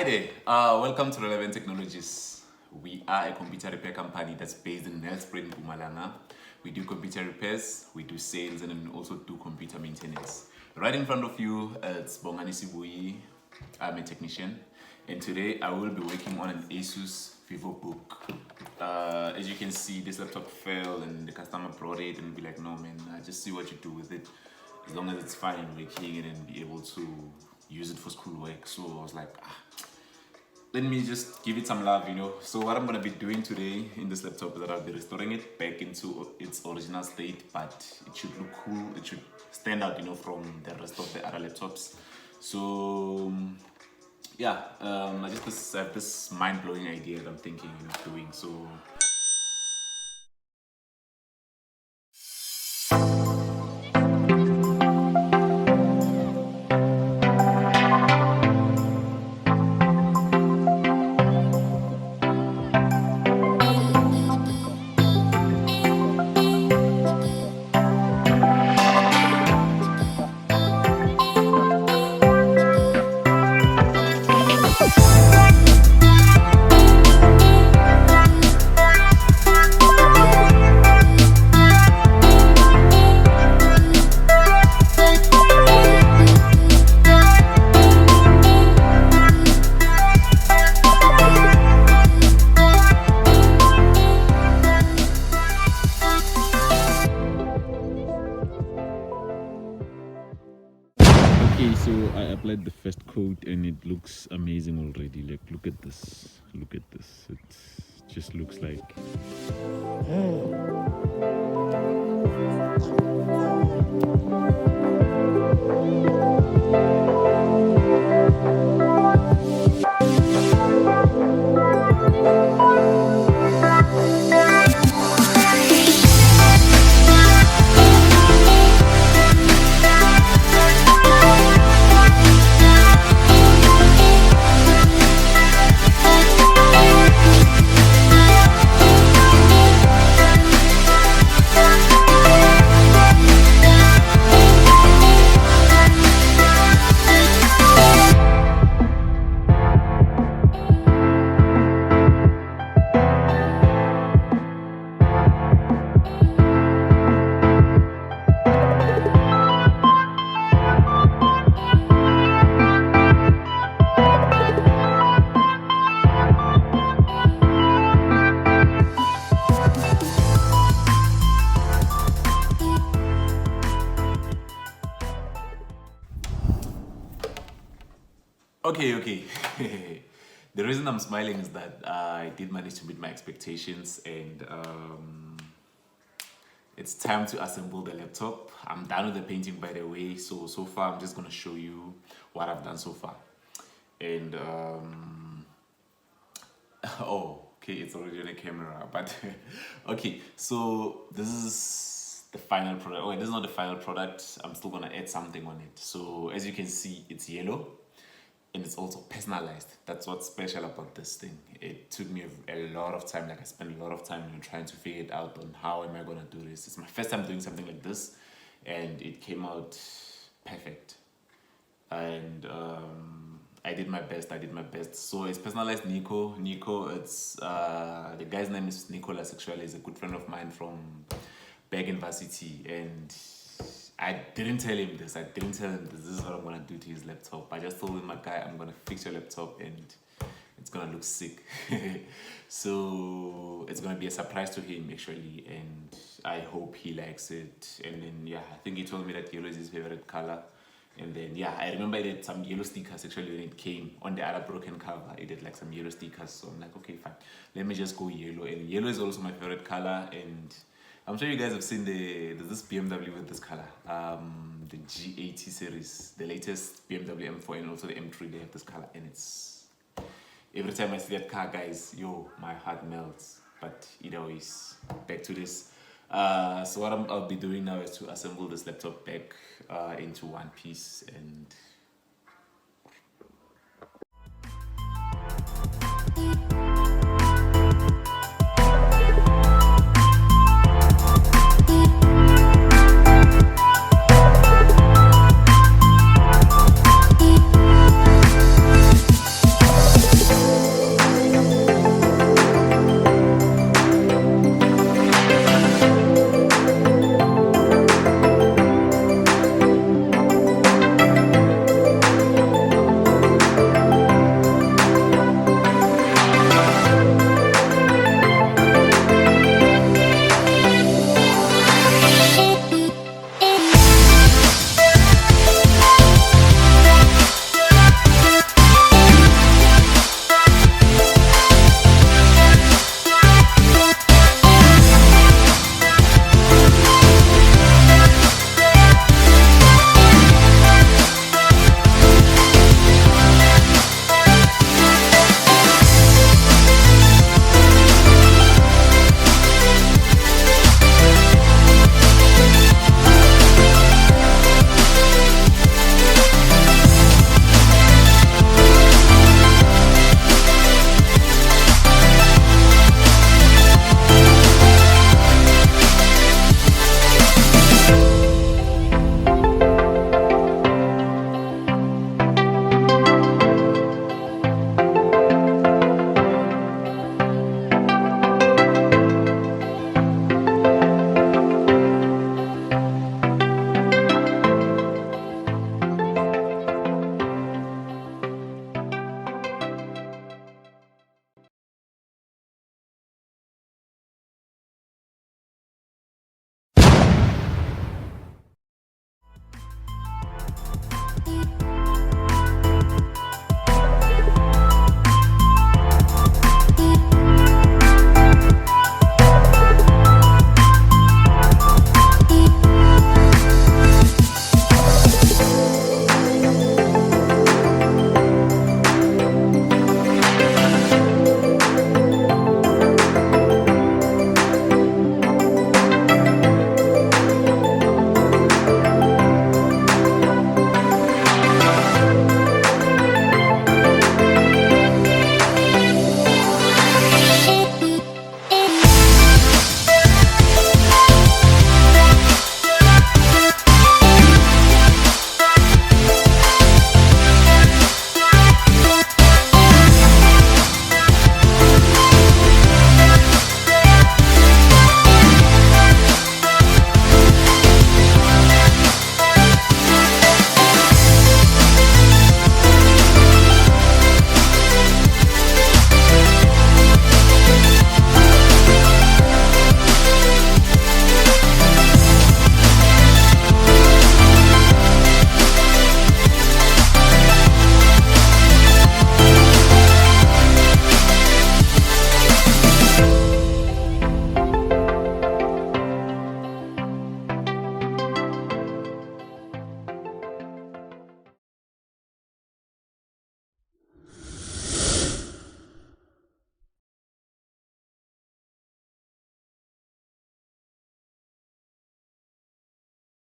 Hi there, welcome to Relevant Technologies. We are a computer repair company that's based in Nelspruit, Mpumalanga. We do computer repairs, we do sales, and then also do computer maintenance. Right in front of you, it's Bongani Sibui. I'm a technician, and today I will be working on an ASUS Vivobook. As you can see, this laptop fell and the customer brought it and be like, no man, just see what you do with it. As long as it's fine and working and then be able to use it for schoolwork. So I was like, let me just give it some love, you know. So what I'm gonna be doing today in this laptop is that I'll be restoring it back into its original state, but it should look cool, it should stand out, you know, from the rest of the other laptops. So yeah, I just have this mind-blowing idea that I'm thinking of doing. So okay, so I applied the first coat and it looks amazing already. Like, look at this, it just looks like okay. The reason I'm smiling is that I did manage to meet my expectations, and it's time to assemble the laptop. I'm done with the painting, by the way. So far I'm just gonna show you what I've done so far. And oh, okay, it's already on the camera, but okay, so this is the final product. Oh, this is not the final product. I'm still gonna add something on it. So as you can see, it's yellow and it's also personalized. That's what's special about this thing. It took me a lot of time. Like, I spent a lot of time, you know, trying to figure it out on how am I gonna do this. It's my first time doing something like this, and it came out perfect. And I did my best. So it's personalized Nico. It's the guy's name is Nicholas. Actually, he's a good friend of mine from back in varsity, and I didn't tell him this. This is what I'm gonna do to his laptop. I just told him, my guy, I'm gonna fix your laptop and it's gonna look sick. So it's gonna be a surprise to him actually, and I hope he likes it. And then yeah, I think he told me that yellow is his favorite color. And then yeah, I remember I did some yellow stickers actually when it came on the other broken cover. It did like some yellow stickers. So I'm like, okay, fine. Let me just go yellow. And yellow is also my favorite color. And I'm sure you guys have seen there's this BMW with this color. The G80 series, the latest BMW M4 and also the M3, they have this color. And it's, every time I see that car, guys, yo, my heart melts. But either ways, back to this. So what I'll be doing now is to assemble this laptop back into one piece, and